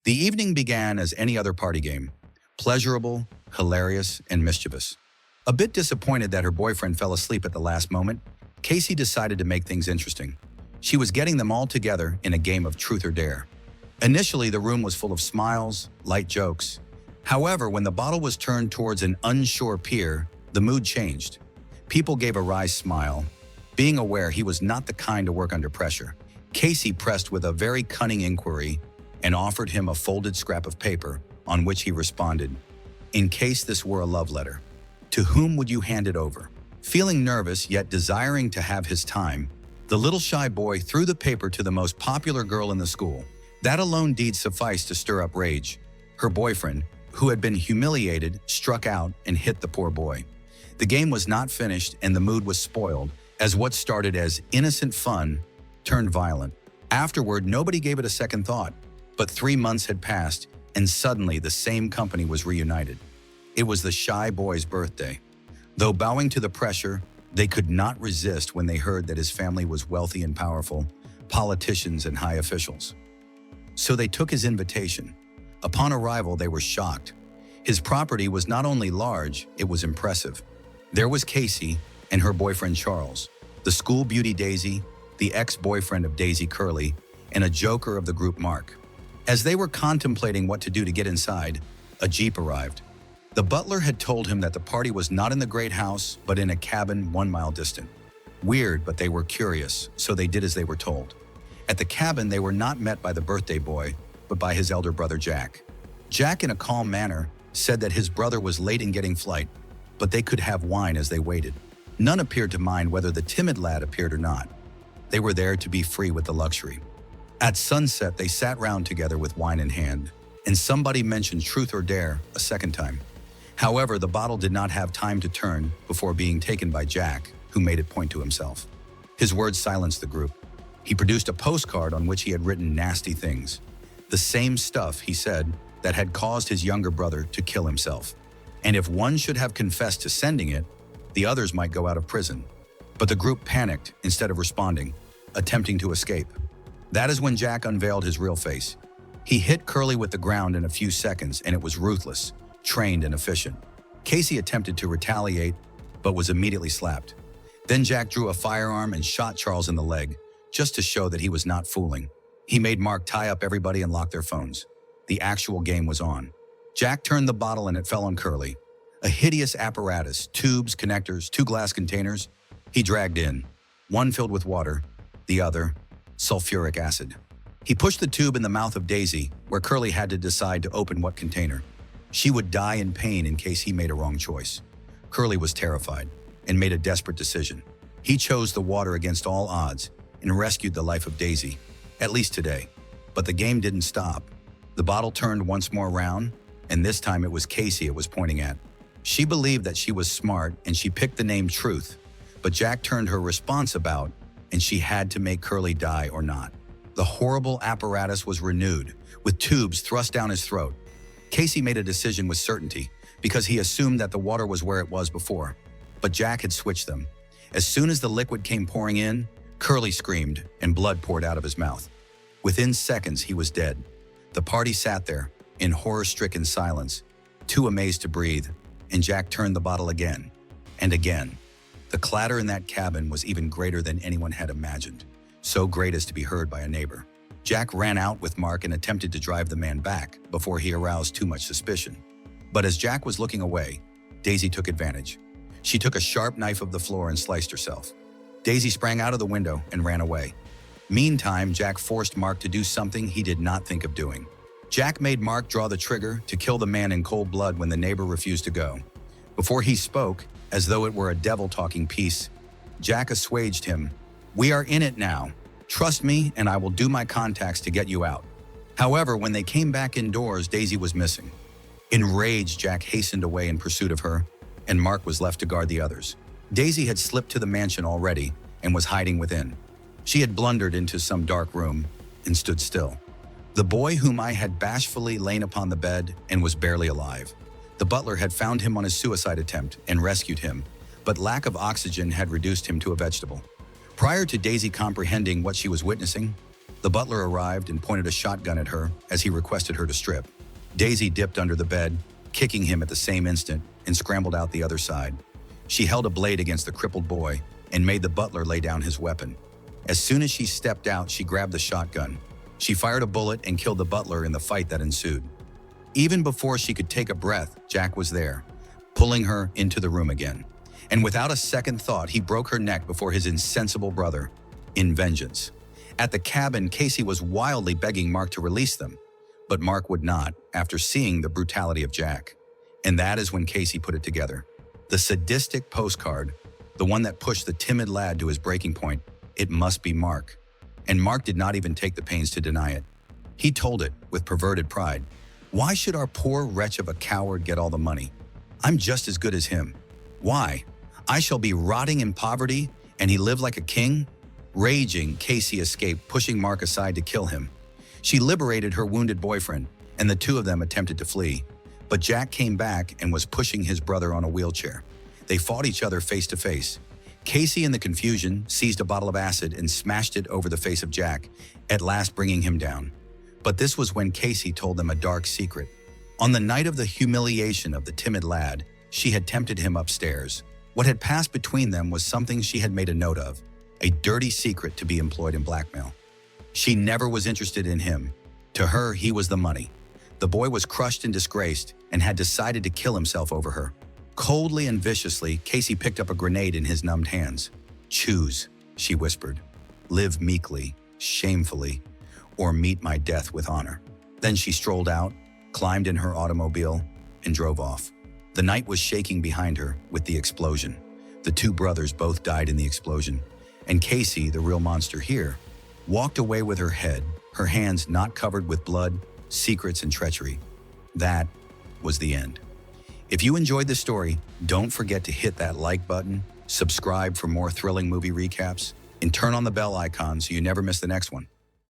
The evening began as any other party game, pleasurable, hilarious, and mischievous. A bit disappointed that her boyfriend fell asleep at the last moment, Casey decided to make things interesting. She was getting them all together in a game of truth or dare. Initially, the room was full of smiles, light jokes. However, when the bottle was turned towards an unsure peer, the mood changed. People gave a wry smile, being aware he was not the kind to work under pressure. Casey pressed with a very cunning inquiry and offered him a folded scrap of paper, on which he responded, "In case this were a love letter, to whom would you hand it over?" Feeling nervous yet desiring to have his time, the little shy boy threw the paper to the most popular girl in the school. That alone deed sufficed to stir up rage. Her boyfriend, who had been humiliated, struck out and hit the poor boy. The game was not finished and the mood was spoiled, as what started as innocent fun turned violent. Afterward, nobody gave it a second thought, but 3 months had passed and suddenly the same company was reunited. It was the shy boy's birthday. Though bowing to the pressure, they could not resist when they heard that his family was wealthy and powerful, politicians and high officials. So they took his invitation. Upon arrival, they were shocked. His property was not only large, it was impressive. There was Casey and her boyfriend Charles, the school beauty Daisy, the ex-boyfriend of Daisy Curley, and a joker of the group Mark. As they were contemplating what to do to get inside, a Jeep arrived. The butler had told him that the party was not in the great house, but in a cabin 1 mile distant. Weird, but they were curious, so they did as they were told. At the cabin, they were not met by the birthday boy, but by his elder brother Jack. Jack, in a calm manner, said that his brother was late in getting flight, but they could have wine as they waited. None appeared to mind whether the timid lad appeared or not. They were there to be free with the luxury. At sunset, they sat round together with wine in hand, and somebody mentioned truth or dare a second time. However, the bottle did not have time to turn before being taken by Jack, who made it point to himself. His words silenced the group. He produced a postcard on which he had written nasty things. The same stuff, he said, that had caused his younger brother to kill himself. And if one should have confessed to sending it, the others might go out of prison. But the group panicked instead of responding, attempting to escape. That is when Jack unveiled his real face. He hit Curly with the ground in a few seconds, and it was ruthless, trained and efficient. Casey attempted to retaliate, but was immediately slapped. Then Jack drew a firearm and shot Charles in the leg, just to show that he was not fooling. He made Mark tie up everybody and lock their phones. The actual game was on. Jack turned the bottle and it fell on Curly. A hideous apparatus, tubes, connectors, 2 glass containers, he dragged in. One filled with water, the other, sulfuric acid. He pushed the tube in the mouth of Daisy, where Curly had to decide to open what container. She would die in pain in case he made a wrong choice. Curly was terrified and made a desperate decision. He chose the water against all odds and rescued the life of Daisy, at least today. But the game didn't stop. The bottle turned once more round, and this time it was Casey it was pointing at. She believed that she was smart and she picked the name Truth, but Jack turned her response about and she had to make Curly die or not. The horrible apparatus was renewed, with tubes thrust down his throat. Casey made a decision with certainty because he assumed that the water was where it was before. But Jack had switched them. As soon as the liquid came pouring in, Curly screamed and blood poured out of his mouth. Within seconds, he was dead. The party sat there, in horror-stricken silence, too amazed to breathe, and Jack turned the bottle again and again. The clatter in that cabin was even greater than anyone had imagined, so great as to be heard by a neighbor. Jack ran out with Mark and attempted to drive the man back before he aroused too much suspicion. But as Jack was looking away, Daisy took advantage. She took a sharp knife of the floor and sliced herself. Daisy sprang out of the window and ran away. Meantime, Jack forced Mark to do something he did not think of doing. Jack made Mark draw the trigger to kill the man in cold blood when the neighbor refused to go. Before he spoke, as though it were a devil talking peace, Jack assuaged him. "We are in it now. Trust me, and I will do my contacts to get you out." However, when they came back indoors, Daisy was missing. Enraged, Jack hastened away in pursuit of her, and Mark was left to guard the others. Daisy had slipped to the mansion already and was hiding within. She had blundered into some dark room and stood still. The boy whom I had bashfully lain upon the bed and was barely alive. The butler had found him on his suicide attempt and rescued him, but lack of oxygen had reduced him to a vegetable. Prior to Daisy comprehending what she was witnessing, The butler arrived and pointed a shotgun at her as he requested her to strip. Daisy dipped under the bed, kicking him at the same instant, and scrambled out the other side. She held a blade against the crippled boy and made the butler lay down his weapon. As soon as she stepped out, she grabbed the shotgun. She fired a bullet and killed the butler in the fight that ensued. Even before she could take a breath, Jack was there, pulling her into the room again. And without a second thought, he broke her neck before his insensible brother, in vengeance. At the cabin, Casey was wildly begging Mark to release them, but Mark would not after seeing the brutality of Jack. And that is when Casey put it together. The sadistic postcard, the one that pushed the timid lad to his breaking point, it must be Mark. And Mark did not even take the pains to deny it. He told it with perverted pride. Why should our poor wretch of a coward get all the money? I'm just as good as him. Why? I shall be rotting in poverty, and he live like a king? Raging, Casey escaped, pushing Mark aside to kill him. She liberated her wounded boyfriend, and the two of them attempted to flee. But Jack came back and was pushing his brother on a wheelchair. They fought each other face to face. Casey, in the confusion, seized a bottle of acid and smashed it over the face of Jack, at last bringing him down. But this was when Casey told them a dark secret. On the night of the humiliation of the timid lad, she had tempted him upstairs. What had passed between them was something she had made a note of, a dirty secret to be employed in blackmail. She never was interested in him. To her, he was the money. The boy was crushed and disgraced and had decided to kill himself over her. Coldly and viciously, Casey picked up a grenade in his numbed hands. Choose, she whispered. Live meekly, shamefully, or meet my death with honor. Then she strolled out, climbed in her automobile, and drove off. The night was shaking behind her with the explosion. The two brothers both died in the explosion, and Casey, the real monster here, walked away with her head, her hands not covered with blood, secrets, and treachery. That was the end. If you enjoyed this story, don't forget to hit that like button, subscribe for more thrilling movie recaps, and turn on the bell icon so you never miss the next one.